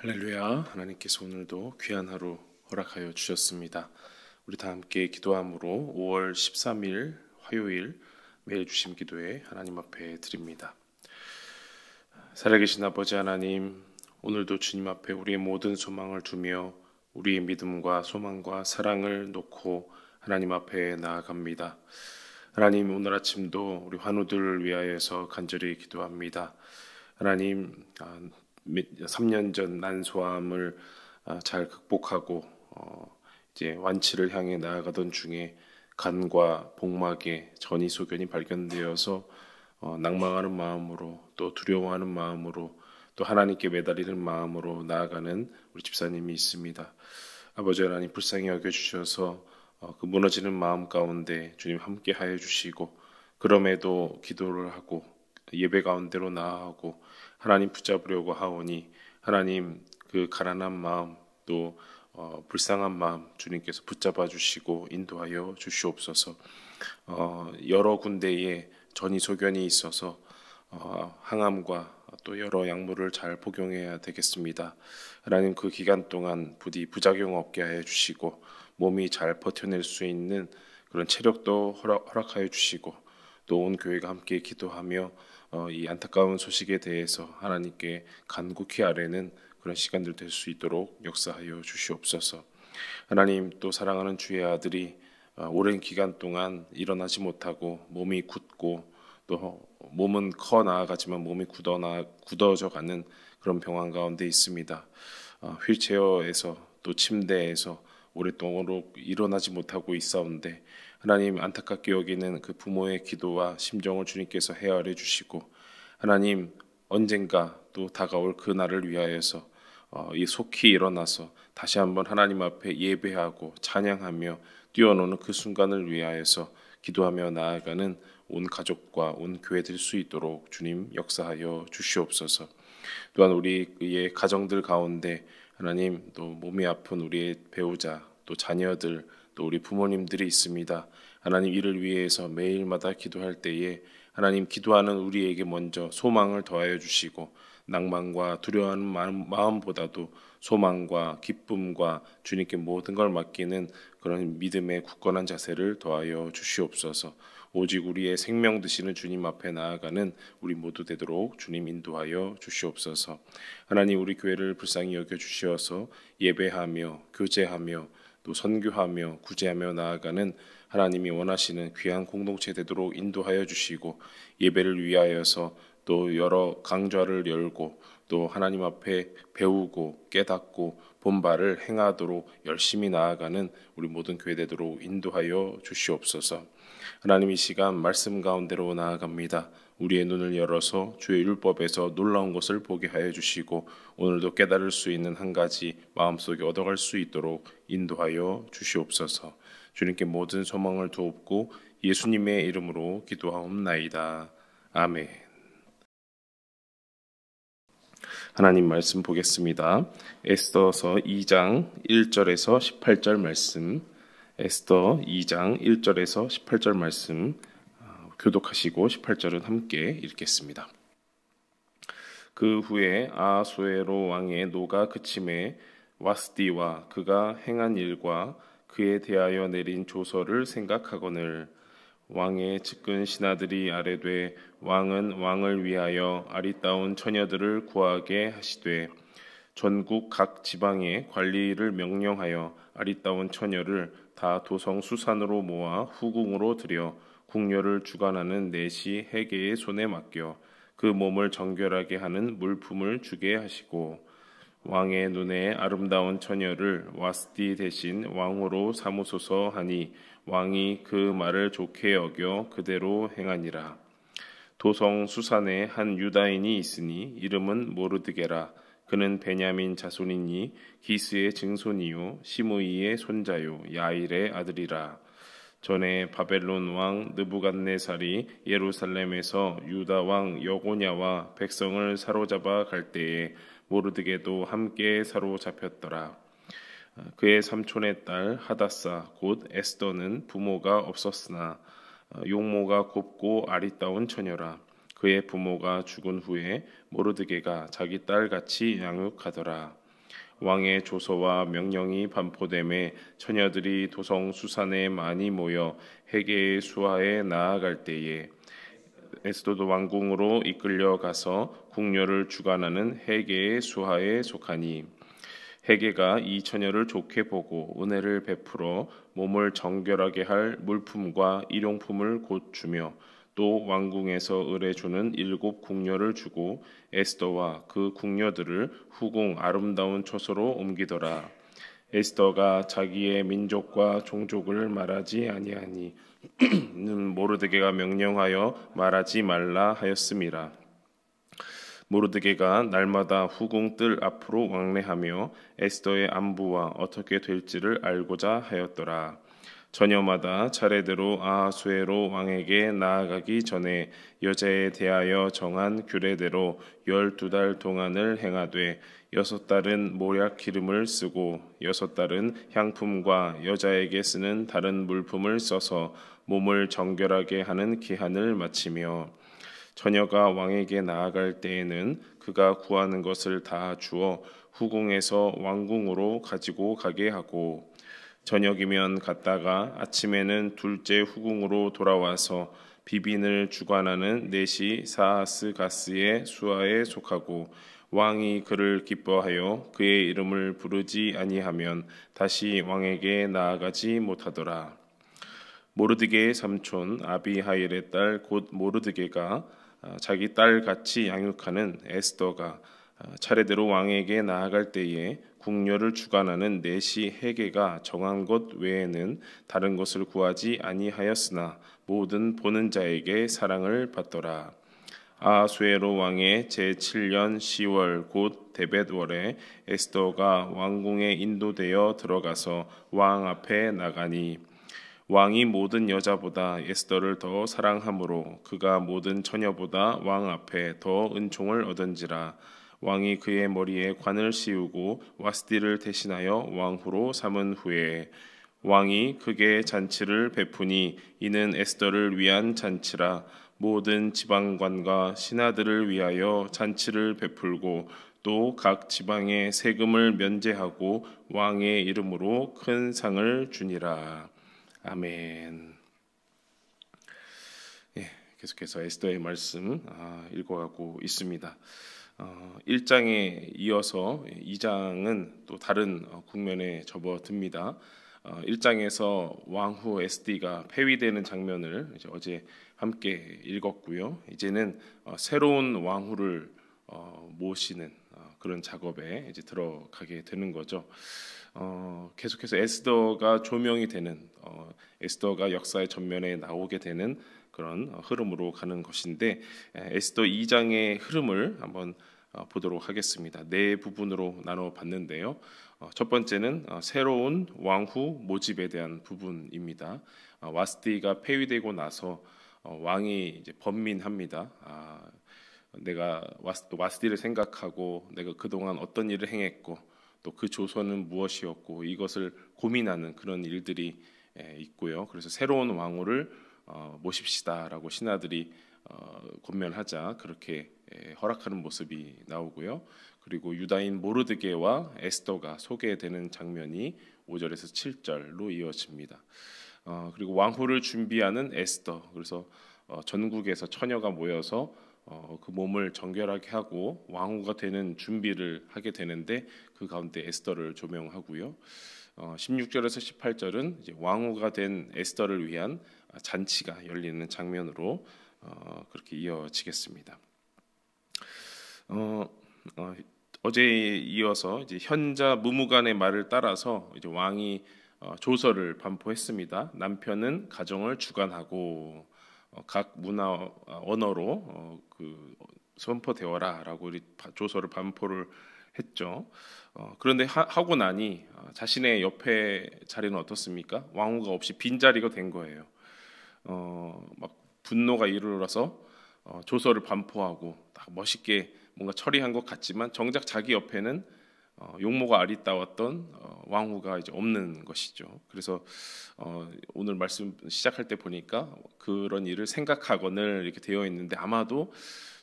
할렐루야. 하나님께서 오늘도 귀한 하루 허락하여 주셨습니다. 우리 다 함께 기도함으로 5월 13일 화요일 매일 주심 기도회 하나님 앞에 드립니다. 살아계신 아버지 하나님, 오늘도 주님 앞에 우리의 모든 소망을 두며 우리의 믿음과 소망과 사랑을 놓고 하나님 앞에 나아갑니다. 하나님, 오늘 아침도 우리 환우들을 위하여서 간절히 기도합니다. 하나님, 3년 전 난소암을 잘 극복하고 이제 완치를 향해 나아가던 중에 간과 복막에 전이소견이 발견되어서 낭망하는 마음으로, 또 두려워하는 마음으로, 또 하나님께 매달리는 마음으로 나아가는 우리 집사님이 있습니다. 아버지 하나님, 불쌍히 여겨주셔서 그 무너지는 마음 가운데 주님 함께 하여 주시고, 그럼에도 기도를 하고 예배 가운데로 나아가고 하나님 붙잡으려고 하오니, 하나님 그 가난한 마음, 또 불쌍한 마음 주님께서 붙잡아 주시고 인도하여 주시옵소서. 여러 군데에 전이소견이 있어서 항암과 또 여러 약물을 잘 복용해야 되겠습니다. 하나님, 그 기간 동안 부디 부작용 없게 하여 주시고 몸이 잘 버텨낼 수 있는 그런 체력도 허락하여 주시고, 또 온 교회가 함께 기도하며 이 안타까운 소식에 대해서 하나님께 간곡히 아뢰는 그런 시간들 될 수 있도록 역사하여 주시옵소서. 하나님, 또 사랑하는 주의 아들이 오랜 기간 동안 일어나지 못하고 몸이 굳고, 또 몸은 커 나아가지만 몸이 굳어져 가는 그런 병환 가운데 있습니다. 휠체어에서 또 침대에서 오랫동안 일어나지 못하고 있사온데, 하나님 안타깝게 여기는 그 부모의 기도와 심정을 주님께서 헤아려 주시고, 하나님 언젠가 또 다가올 그 날을 위하여서 이 속히 일어나서 다시 한번 하나님 앞에 예배하고 찬양하며 뛰어노는 그 순간을 위하여서 기도하며 나아가는 온 가족과 온 교회 될 수 있도록 주님 역사하여 주시옵소서. 또한 우리의 가정들 가운데 하나님, 또 몸이 아픈 우리의 배우자, 또 자녀들, 또 우리 부모님들이 있습니다. 하나님, 이를 위해서 매일마다 기도할 때에 하나님, 기도하는 우리에게 먼저 소망을 더하여 주시고, 낭만과 두려워하는 마음보다도 소망과 기쁨과 주님께 모든 걸 맡기는 그런 믿음의 굳건한 자세를 더하여 주시옵소서. 오직 우리의 생명 되시는 주님 앞에 나아가는 우리 모두 되도록 주님 인도하여 주시옵소서. 하나님, 우리 교회를 불쌍히 여겨 주시어서 예배하며 교제하며 또 선교하며 구제하며 나아가는 하나님이 원하시는 귀한 공동체 되도록 인도하여 주시고, 예배를 위하여서 또 여러 강좌를 열고 또 하나님 앞에 배우고 깨닫고 본바를 행하도록 열심히 나아가는 우리 모든 교회 되도록 인도하여 주시옵소서. 하나님, 이 시간 말씀 가운데로 나아갑니다. 우리의 눈을 열어서 주의 율법에서 놀라운 것을 보게 하여 주시고, 오늘도 깨달을 수 있는 한 가지 마음속에 얻어갈 수 있도록 인도하여 주시옵소서. 주님께 모든 소망을 두옵고 예수님의 이름으로 기도하옵나이다. 아멘. 하나님 말씀 보겠습니다. 에스더서 2장 1절에서 18절 말씀, 에스더 2장 1절에서 18절 말씀 교독하시고 18절은 함께 읽겠습니다. 그 후에 아하수에로 왕의 노가 그침에 와스디와 그가 행한 일과 그에 대하여 내린 조서를 생각하거늘, 왕의 측근 신하들이 아뢰되 왕은 왕을 위하여 아리따운 처녀들을 구하게 하시되 전국 각 지방의 관리를 명령하여 아리따운 처녀를 다 도성 수산으로 모아 후궁으로 들여 궁녀를 주관하는 내시 해계의 손에 맡겨 그 몸을 정결하게 하는 물품을 주게 하시고, 왕의 눈에 아름다운 처녀를 와스디 대신 왕후로 삼으소서 하니 왕이 그 말을 좋게 여겨 그대로 행하니라. 도성 수산에 한 유다인이 있으니 이름은 모르드게라. 그는 베냐민 자손이니 기스의 증손이요 시므이의 손자요 야일의 아들이라. 전에 바벨론 왕 느부갓네살이 예루살렘에서 유다 왕 여고냐와 백성을 사로잡아 갈 때에 모르드게도 함께 사로잡혔더라. 그의 삼촌의 딸 하다사 곧 에스더는 부모가 없었으나 용모가 곱고 아리따운 처녀라. 그의 부모가 죽은 후에 모르드게가 자기 딸같이 양육하더라. 왕의 조서와 명령이 반포됨에 처녀들이 도성 수산에 많이 모여 헤게의 수하에 나아갈 때에 에스더도 왕궁으로 이끌려 가서 궁녀를 주관하는 헤게의 수하에 속하니 헤게가 이 처녀를 좋게 보고 은혜를 베풀어 몸을 정결하게 할 물품과 일용품을 곧 주며 또 왕궁에서 을해주는 7 궁녀를 주고 에스더와 그 궁녀들을 후궁 아름다운 처소로 옮기더라. 에스더가 자기의 민족과 종족을 말하지 아니하니 모르드게가 명령하여 말하지 말라 하였음이라. 모르드게가 날마다 후궁 뜰 앞으로 왕래하며 에스더의 안부와 어떻게 될지를 알고자 하였더라. 저녁마다 차례대로 아하수에로 왕에게 나아가기 전에 여자에 대하여 정한 규례대로 12달 동안을 행하되 6달은 모략 기름을 쓰고 6달은 향품과 여자에게 쓰는 다른 물품을 써서 몸을 정결하게 하는 기한을 마치며 처녀가 왕에게 나아갈 때에는 그가 구하는 것을 다 주어 후궁에서 왕궁으로 가지고 가게 하고 저녁이면 갔다가 아침에는 둘째 후궁으로 돌아와서 비빈을 주관하는 넷이 사하스가스의 수하에 속하고 왕이 그를 기뻐하여 그의 이름을 부르지 아니하면 다시 왕에게 나아가지 못하더라. 모르드게의 삼촌 아비하일의 딸 곧 모르드게가 자기 딸 같이 양육하는 에스더가 차례대로 왕에게 나아갈 때에 궁녀를 주관하는 넷이 헤게가 정한 것 외에는 다른 것을 구하지 아니하였으나 모든 보는 자에게 사랑을 받더라. 아하수에로 왕의 제7년 10월 곧 데벳월에 에스더가 왕궁에 인도되어 들어가서 왕 앞에 나가니 왕이 모든 여자보다 에스더를 더 사랑하므로 그가 모든 처녀보다 왕 앞에 더 은총을 얻은지라. 왕이 그의 머리에 관을 씌우고 와스디를 대신하여 왕후로 삼은 후에 왕이 그게 잔치를 베푸니 이는 에스더를 위한 잔치라. 모든 지방관과 신하들을 위하여 잔치를 베풀고 또 각 지방에 세금을 면제하고 왕의 이름으로 큰 상을 주니라. 아멘. 예, 계속해서 에스더의 말씀 읽어가고 있습니다. 1장에 이어서 2장은 또 다른 국면에 접어듭니다. 1장에서 왕후 에스디가 폐위되는 장면을 이제 어제 함께 읽었고요. 이제는 새로운 왕후를 모시는 그런 작업에 이제 들어가게 되는 거죠. 계속해서 에스더가 조명이 되는 에스더가 역사의 전면에 나오게 되는 그런 흐름으로 가는 것인데 에스더 2장의 흐름을 한번 보도록 하겠습니다. 네 부분으로 나눠 봤는데요. 첫 번째는 새로운 왕후 모집에 대한 부분입니다. 와스디가 폐위되고 나서 왕이 이제 번민합니다. 내가 와스디를 생각하고 내가 그동안 어떤 일을 행했고 또 그 조선은 무엇이었고 이것을 고민하는 그런 일들이 있고요. 그래서 새로운 왕후를 모십시다라고 신하들이 권면하자 그렇게 허락하는 모습이 나오고요. 그리고 유다인 모르드게와 에스더가 소개되는 장면이 5절에서 7절로 이어집니다. 그리고 왕후를 준비하는 에스더, 그래서 전국에서 처녀가 모여서 그 몸을 정결하게 하고 왕후가 되는 준비를 하게 되는데 그 가운데 에스더를 조명하고요. 16절에서 18절은 이제 왕후가 된 에스더를 위한 잔치가 열리는 장면으로 그렇게 이어지겠습니다. 어제에 이어서 이제 현자 무무간의 말을 따라서 이제 왕이 조서를 반포했습니다. 남편은 가정을 주관하고 각 문화 언어로 그 선포되어라라고 조서를 반포를 했죠. 그런데 하고 나니 자신의 옆에 자리는 어떻습니까? 왕후가 없이 빈 자리가 된 거예요. 막 분노가 이르러서 조서를 반포하고 딱 멋있게 뭔가 처리한 것 같지만 정작 자기 옆에는 용모가 아리따웠던 왕후가 이제 없는 것이죠. 그래서 오늘 말씀 시작할 때 보니까 그런 일을 생각하거늘 이렇게 되어 있는데 아마도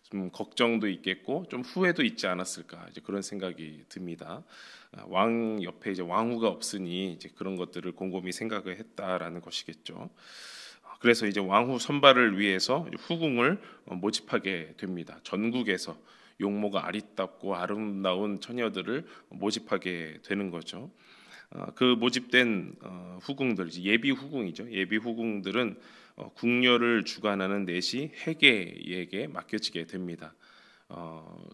좀 걱정도 있겠고 좀 후회도 있지 않았을까 이제 그런 생각이 듭니다. 왕 옆에 이제 왕후가 없으니 이제 그런 것들을 곰곰이 생각을 했다라는 것이겠죠. 그래서 이제 왕후 선발을 위해서 후궁을 모집하게 됩니다. 전국에서 용모가 아리답고 아름다운 처녀들을 모집하게 되는 거죠. 그 모집된 후궁들, 예비 후궁이죠. 예비 후궁들은 궁녀를 주관하는 넷이 해계에게 맡겨지게 됩니다.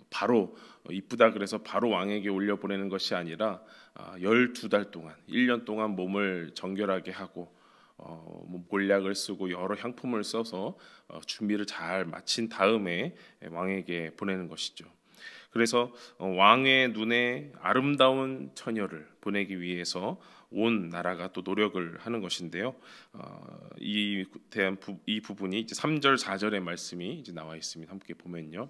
바로 이쁘다 그래서 바로 왕에게 올려보내는 것이 아니라 12달 동안 1년 동안 몸을 정결하게 하고 뭐 몰약을 쓰고 여러 향품을 써서 준비를 잘 마친 다음에 왕에게 보내는 것이죠. 그래서 왕의 눈에 아름다운 처녀를 보내기 위해서 온 나라가 또 노력을 하는 것인데요. 이 부분이 이제 3절 4절의 말씀이 이제 나와 있습니다. 함께 보면요.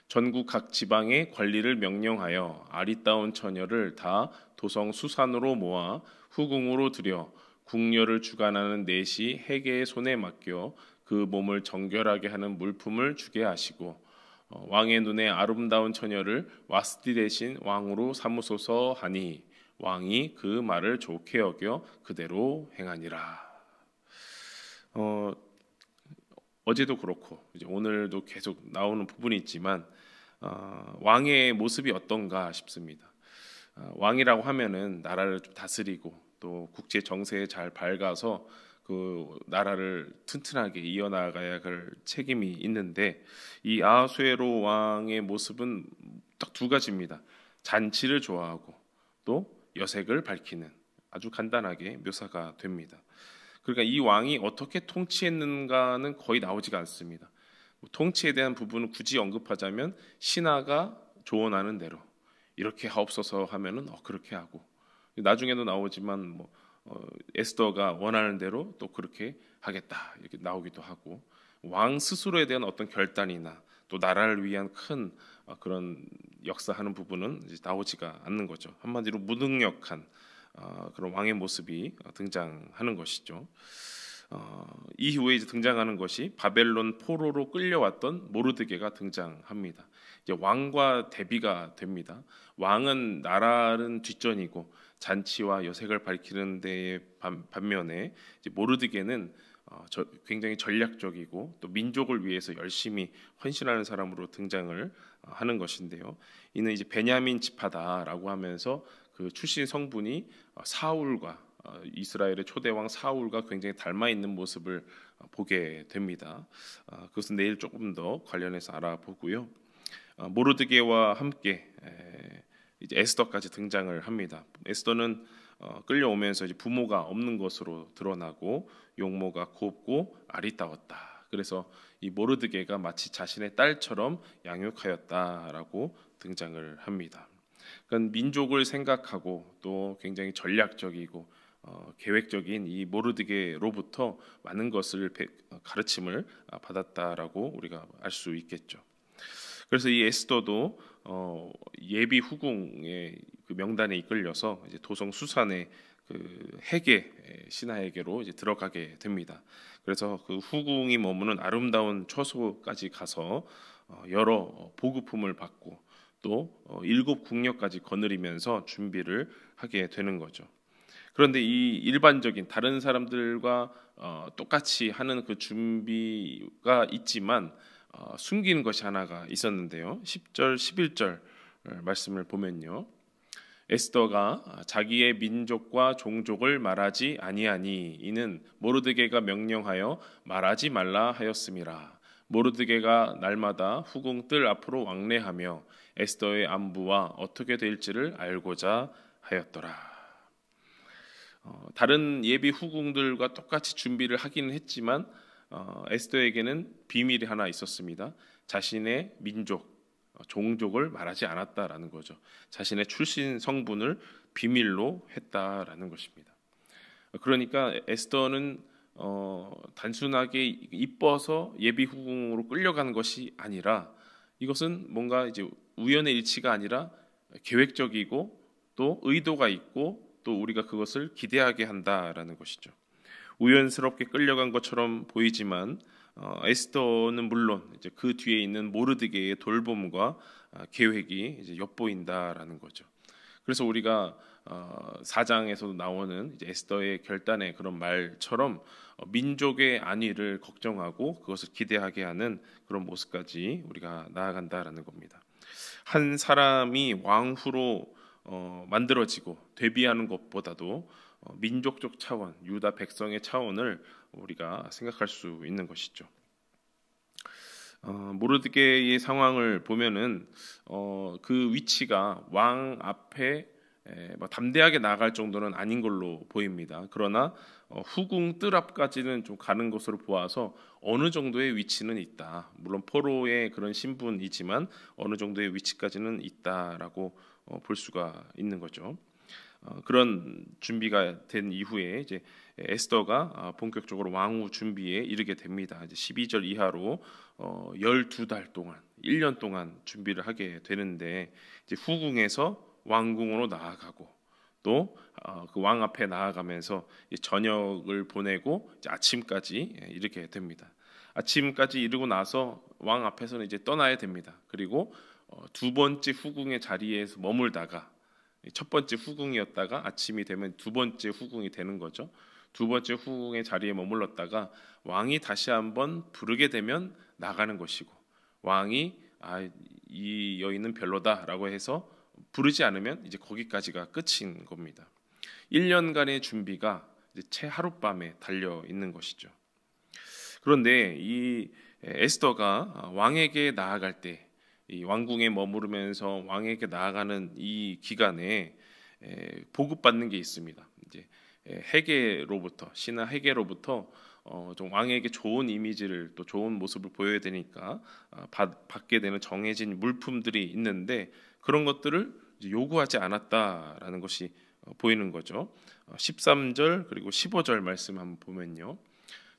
전국 각 지방의 관리를 명령하여 아리따운 처녀를 다 도성 수산으로 모아 후궁으로 들여 궁녀를 주관하는 넷이 해계의 손에 맡겨 그 몸을 정결하게 하는 물품을 주게 하시고 왕의 눈에 아름다운 처녀를 와스티 대신 왕으로 삼으소서 하니 왕이 그 말을 좋게 여겨 그대로 행하니라. 어제도 그렇고 이제 오늘도 계속 나오는 부분이 있지만 왕의 모습이 어떤가 싶습니다. 왕이라고 하면은 나라를 좀 다스리고 또 국제 정세에 잘 밝아서 그 나라를 튼튼하게 이어나가야 할 책임이 있는데 이 아하수에로 왕의 모습은 딱 두 가지입니다. 잔치를 좋아하고 또 여색을 밝히는 아주 간단하게 묘사가 됩니다. 그러니까 이 왕이 어떻게 통치했는가는 거의 나오지가 않습니다. 통치에 대한 부분을 굳이 언급하자면 신하가 조언하는 대로 이렇게 하옵소서 하면은 그렇게 하고 나중에도 나오지만 뭐 에스더가 원하는 대로 또 그렇게 하겠다 이렇게 나오기도 하고 왕 스스로에 대한 어떤 결단이나 또 나라를 위한 큰 그런 역사하는 부분은 이제 나오지가 않는 거죠. 한마디로 무능력한 그런 왕의 모습이 등장하는 것이죠. 이후에 이제 등장하는 것이 바벨론 포로로 끌려왔던 모르드게가 등장합니다. 이제 왕과 대비가 됩니다. 왕은 나라는 뒷전이고 잔치와 여색을 밝히는 데에 반면에 이제 모르드게는 굉장히 전략적이고 또 민족을 위해서 열심히 헌신하는 사람으로 등장을 하는 것인데요. 이는 이제 베냐민 지파다라고 하면서 그 출신 성분이 사울과 이스라엘의 초대왕 사울과 굉장히 닮아 있는 모습을 보게 됩니다. 그것은 내일 조금 더 관련해서 알아보고요. 모르드게와 함께 이제 에스더까지 등장을 합니다. 에스더는 끌려오면서 이제 부모가 없는 것으로 드러나고 용모가 곱고 아리따웠다. 그래서 이 모르드게가 마치 자신의 딸처럼 양육하였다라고 등장을 합니다. 그러니까 민족을 생각하고 또 굉장히 전략적이고 계획적인 이 모르드게로부터 많은 것을 가르침을 받았다라고 우리가 알 수 있겠죠. 그래서 이 에스더도 예비 후궁의 그 명단에 이끌려서 이제 도성 수산의 그 해계 신하에게로 이제 들어가게 됩니다. 그래서 그 후궁이 머무는 아름다운 처소까지 가서 여러 보급품을 받고 또 7 국녀까지 거느리면서 준비를 하게 되는 거죠. 그런데 이 일반적인 다른 사람들과 똑같이 하는 그 준비가 있지만 숨기는 것이 하나가 있었는데요. 10절 11절 말씀을 보면요. 에스더가 자기의 민족과 종족을 말하지 아니하니 이는 모르드게가 명령하여 말하지 말라 하였음이라. 모르드게가 날마다 후궁 뜰 앞으로 왕래하며 에스더의 안부와 어떻게 될지를 알고자 하였더라. 다른 예비 후궁들과 똑같이 준비를 하기는 했지만 에스더에게는 비밀이 하나 있었습니다. 자신의 민족, 종족을 말하지 않았다라는 거죠. 자신의 출신 성분을 비밀로 했다라는 것입니다. 그러니까 에스더는 단순하게 이뻐서 예비 후궁으로 끌려가는 것이 아니라 이것은 뭔가 이제 우연의 일치가 아니라 계획적이고 또 의도가 있고 또 우리가 그것을 기대하게 한다라는 것이죠. 우연스럽게 끌려간 것처럼 보이지만 에스더는 물론 이제 그 뒤에 있는 모르드게의 돌봄과 계획이 이제 엿보인다라는 거죠. 그래서 우리가 4장에서도 나오는 이제 에스더의 결단의 그런 말처럼 민족의 안위를 걱정하고 그것을 기대하게 하는 그런 모습까지 우리가 나아간다라는 겁니다. 한 사람이 왕후로 만들어지고 데뷔하는 것보다도 민족적 차원, 유다 백성의 차원을 우리가 생각할 수 있는 것이죠. 모르드게의 상황을 보면은 그 위치가 왕 앞에 뭐 담대하게 나아갈 정도는 아닌 걸로 보입니다. 그러나 후궁 뜰 앞까지는 좀 가는 것으로 보아서 어느 정도의 위치는 있다. 물론 포로의 그런 신분이지만 어느 정도의 위치까지는 있다라고 볼 수가 있는 거죠. 그런 준비가 된 이후에 이제 에스더가 본격적으로 왕후 준비에 이르게 됩니다. 이제 12절 이하로 12달 동안 1년 동안 준비를 하게 되는데 이제 후궁에서 왕궁으로 나아가고 또 그 왕 앞에 나아가면서 저녁을 보내고 이제 아침까지 이르게 됩니다. 아침까지 이르고 나서 왕 앞에서는 이제 떠나야 됩니다. 그리고 두 번째 후궁의 자리에서 머물다가 첫 번째 후궁이었다가 아침이 되면 두 번째 후궁이 되는 거죠. 두 번째 후궁의 자리에 머물렀다가 왕이 다시 한번 부르게 되면 나가는 것이고 왕이 이 여인은 별로다라고 해서 부르지 않으면 이제 거기까지가 끝인 겁니다. 1년간의 준비가 이제 채 하룻밤에 달려 있는 것이죠. 그런데 이 에스더가 왕에게 나아갈 때 이 왕궁에 머무르면서 왕에게 나아가는 이 기간에 보급받는 게 있습니다. 이제 헤게로부터 신하 헤게로부터 좀 왕에게 좋은 이미지를 또 좋은 모습을 보여야 되니까 받게 되는 정해진 물품들이 있는데 그런 것들을 요구하지 않았다라는 것이 보이는 거죠. 13절 그리고 15절 말씀 한번 보면요.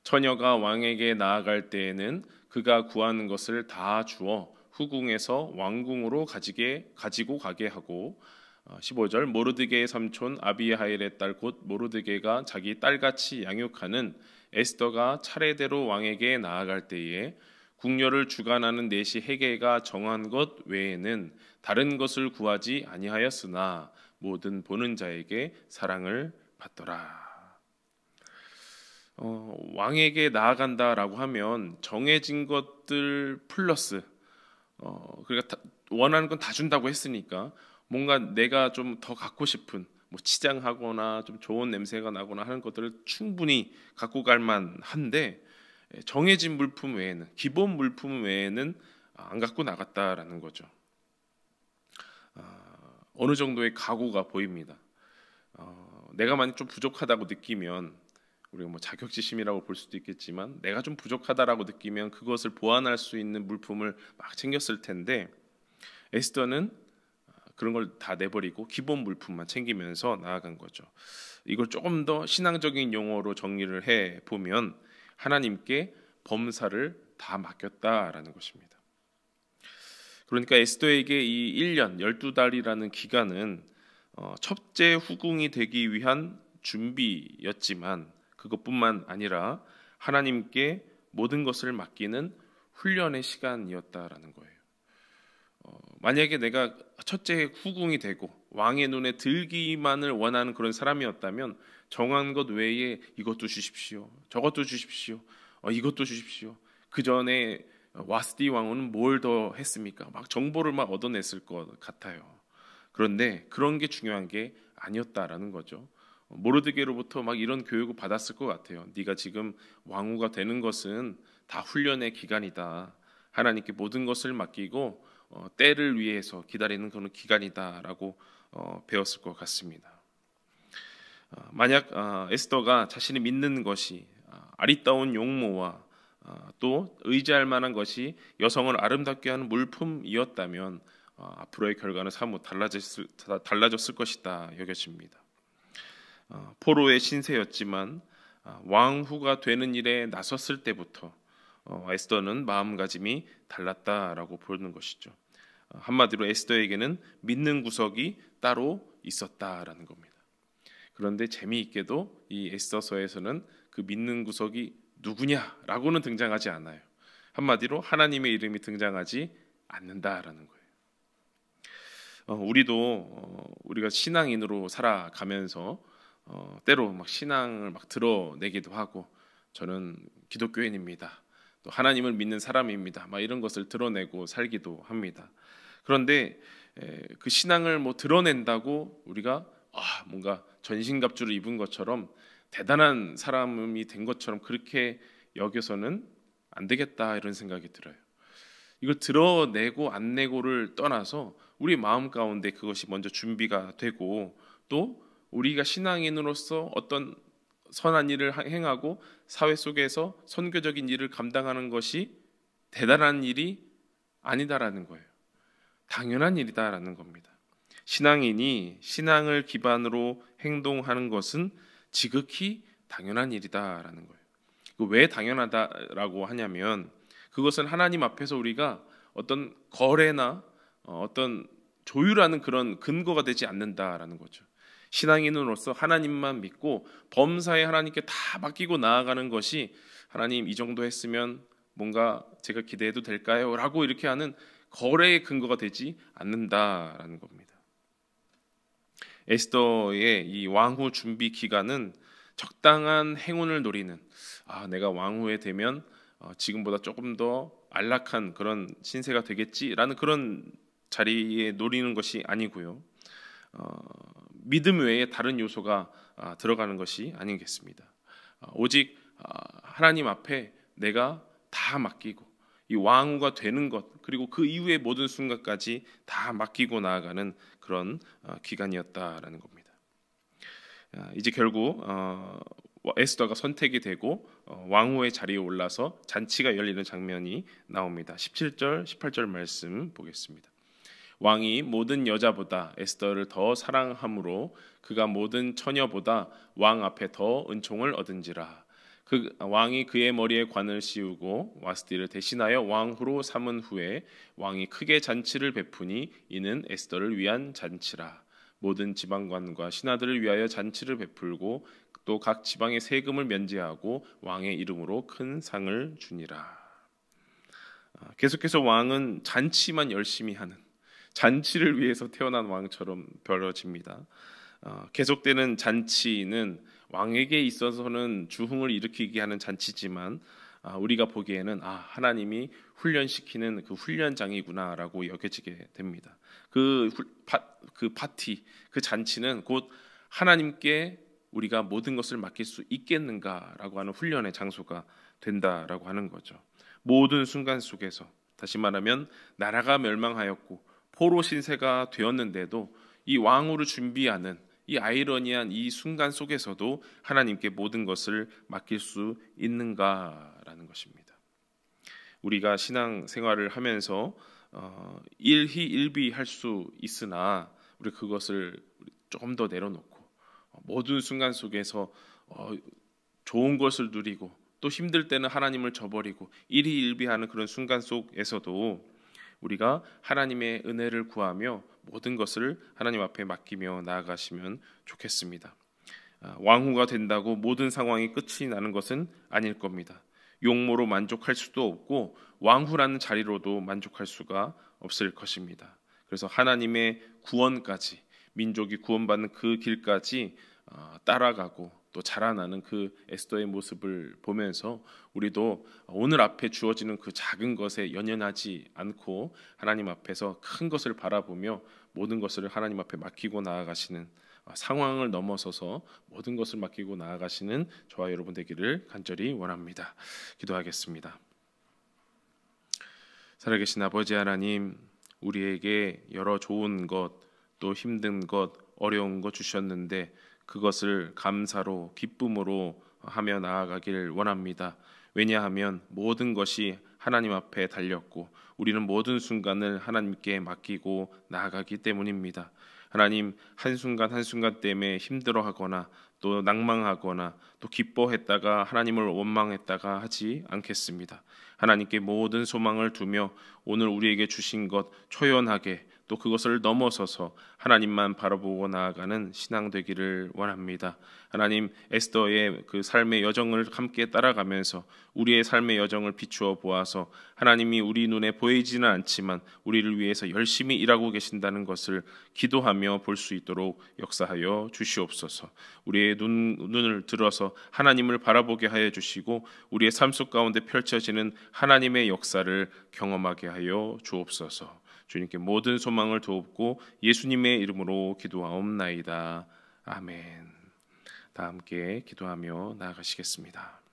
처녀가 왕에게 나아갈 때에는 그가 구하는 것을 다 주어 후궁에서 왕궁으로 가지고 가게 하고 15절 모르드게의 삼촌 아비하일의 딸 곧 모르드게가 자기 딸같이 양육하는 에스더가 차례대로 왕에게 나아갈 때에 궁녀를 주관하는 내시 헤게가 정한 것 외에는 다른 것을 구하지 아니하였으나 모든 보는 자에게 사랑을 받더라. 왕에게 나아간다라고 하면 정해진 것들 플러스 그러니까 원하는 건 다 준다고 했으니까 뭔가 내가 좀 더 갖고 싶은 뭐 치장하거나 좀 좋은 냄새가 나거나 하는 것들을 충분히 갖고 갈 만한데 정해진 물품 외에는 기본 물품 외에는 안 갖고 나갔다라는 거죠. 어느 정도의 각오가 보입니다. 내가 만약 좀 부족하다고 느끼면 우리가 뭐 자격지심이라고 볼 수도 있겠지만 내가 좀 부족하다라고 느끼면 그것을 보완할 수 있는 물품을 막 챙겼을 텐데 에스더는 그런 걸 다 내버리고 기본 물품만 챙기면서 나아간 거죠. 이걸 조금 더 신앙적인 용어로 정리를 해 보면 하나님께 범사를 다 맡겼다라는 것입니다. 그러니까 에스더에게 이 1년 12달이라는 기간은 첫째 후궁이 되기 위한 준비였지만 그것뿐만 아니라 하나님께 모든 것을 맡기는 훈련의 시간이었다라는 거예요. 만약에 내가 첫째 후궁이 되고 왕의 눈에 들기만을 원하는 그런 사람이었다면 정한 것 외에 이것도 주십시오, 저것도 주십시오, 이것도 주십시오. 그 전에 와스디 왕후는 뭘 더 했습니까? 막 정보를 막 얻어냈을 것 같아요. 그런데 그런 게 중요한 게 아니었다라는 거죠. 모르드게로부터 막 이런 교육을 받았을 것 같아요. 네가 지금 왕후가 되는 것은 다 훈련의 기간이다. 하나님께 모든 것을 맡기고 때를 위해서 기다리는 그런 기간이다라고 배웠을 것 같습니다. 만약 에스더가 자신이 믿는 것이 아리따운 용모와 또 의지할 만한 것이 여성을 아름답게 하는 물품이었다면 앞으로의 결과는 사뭇 달라졌을 것이다 여겨집니다. 포로의 신세였지만 왕후가 되는 일에 나섰을 때부터 에스더는 마음가짐이 달랐다라고 보는 것이죠. 한마디로 에스더에게는 믿는 구석이 따로 있었다라는 겁니다. 그런데 재미있게도 이 에스더서에서는 그 믿는 구석이 누구냐라고는 등장하지 않아요. 한마디로 하나님의 이름이 등장하지 않는다라는 거예요. 우리가 신앙인으로 살아가면서 때로 막 신앙을 막 드러내기도 하고, 저는 기독교인입니다, 또 하나님을 믿는 사람입니다, 막 이런 것을 드러내고 살기도 합니다. 그런데 그 신앙을 뭐 드러낸다고 우리가 뭔가 전신갑주를 입은 것처럼 대단한 사람이 된 것처럼 그렇게 여겨서는 안 되겠다, 이런 생각이 들어요. 이걸 드러내고 안 내고를 떠나서 우리 마음 가운데 그것이 먼저 준비가 되고, 또 우리가 신앙인으로서 어떤 선한 일을 행하고 사회 속에서 선교적인 일을 감당하는 것이 대단한 일이 아니다라는 거예요. 당연한 일이다라는 겁니다. 신앙인이 신앙을 기반으로 행동하는 것은 지극히 당연한 일이다라는 거예요. 왜 당연하다라고 하냐면, 그것은 하나님 앞에서 우리가 어떤 거래나 어떤 조율하는 그런 근거가 되지 않는다라는 거죠. 신앙인으로서 하나님만 믿고 범사에 하나님께 다 맡기고 나아가는 것이, 하나님 이 정도 했으면 뭔가 제가 기대해도 될까요? 라고 이렇게 하는 거래의 근거가 되지 않는다라는 겁니다. 에스더의 이 왕후 준비 기간은 적당한 행운을 노리는, 내가 왕후에 되면 지금보다 조금 더 안락한 그런 신세가 되겠지라는 그런 자리에 노리는 것이 아니고요, 믿음 외에 다른 요소가 들어가는 것이 아니겠습니다. 오직 하나님 앞에 내가 다 맡기고 이 왕후가 되는 것, 그리고 그 이후의 모든 순간까지 다 맡기고 나아가는 그런 기간이었다라는 겁니다. 이제 결국 에스더가 선택이 되고 왕후의 자리에 올라서 잔치가 열리는 장면이 나옵니다. 17절, 18절 말씀 보겠습니다. 왕이 모든 여자보다 에스더를 더 사랑함으로 그가 모든 처녀보다 왕 앞에 더 은총을 얻은지라. 그 왕이 그의 머리에 관을 씌우고 와스디를 대신하여 왕후로 삼은 후에 왕이 크게 잔치를 베푸니 이는 에스더를 위한 잔치라. 모든 지방관과 신하들을 위하여 잔치를 베풀고 또 각 지방의 세금을 면제하고 왕의 이름으로 큰 상을 주니라. 계속해서 왕은 잔치만 열심히 하는, 잔치를 위해서 태어난 왕처럼 벌어집니다. 계속되는 잔치는 왕에게 있어서는 주흥을 일으키게 하는 잔치지만, 우리가 보기에는 하나님이 훈련시키는 그 훈련장이구나라고 여겨지게 됩니다. 그 파티, 그 잔치는 곧 하나님께 우리가 모든 것을 맡길 수 있겠는가라고 하는 훈련의 장소가 된다라고 하는 거죠. 모든 순간 속에서, 다시 말하면 나라가 멸망하였고 포로 신세가 되었는데도 이 왕후를 준비하는 이 아이러니한 이 순간 속에서도 하나님께 모든 것을 맡길 수 있는가라는 것입니다. 우리가 신앙 생활을 하면서 일희일비할 수 있으나 우리 그것을 조금 더 내려놓고 모든 순간 속에서 좋은 것을 누리고 또 힘들 때는 하나님을 저버리고 일희일비하는 그런 순간 속에서도 우리가 하나님의 은혜를 구하며 모든 것을 하나님 앞에 맡기며 나아가시면 좋겠습니다. 왕후가 된다고 모든 상황이 끝이 나는 것은 아닐 겁니다. 용모로 만족할 수도 없고 왕후라는 자리로도 만족할 수가 없을 것입니다. 그래서 하나님의 구원까지, 민족이 구원받는 그 길까지 따라가고 또 자라나는 그 에스더의 모습을 보면서 우리도 오늘 앞에 주어지는 그 작은 것에 연연하지 않고 하나님 앞에서 큰 것을 바라보며 모든 것을 하나님 앞에 맡기고 나아가시는, 상황을 넘어서서 모든 것을 맡기고 나아가시는 저와 여러분 되기를 간절히 원합니다. 기도하겠습니다. 살아계신 아버지 하나님, 우리에게 여러 좋은 것, 또 힘든 것, 어려운 것 주셨는데 그것을 감사로, 기쁨으로 하며 나아가길 원합니다. 왜냐하면 모든 것이 하나님 앞에 달렸고 우리는 모든 순간을 하나님께 맡기고 나아가기 때문입니다. 하나님, 한순간 한순간 때문에 힘들어하거나 또 낭망하거나 또 기뻐했다가 하나님을 원망했다가 하지 않겠습니다. 하나님께 모든 소망을 두며 오늘 우리에게 주신 것 초연하게 또 그것을 넘어서서 하나님만 바라보고 나아가는 신앙 되기를 원합니다. 하나님, 에스더의 그 삶의 여정을 함께 따라가면서 우리의 삶의 여정을 비추어 보아서 하나님이 우리 눈에 보이지는 않지만 우리를 위해서 열심히 일하고 계신다는 것을 기도하며 볼 수 있도록 역사하여 주시옵소서. 우리의 눈을 들어서 하나님을 바라보게 하여 주시고 우리의 삶 속 가운데 펼쳐지는 하나님의 역사를 경험하게 하여 주옵소서. 주님께 모든 소망을 돕고 예수님의 이름으로 기도하옵나이다. 아멘. 다 함께 기도하며 나아가시겠습니다.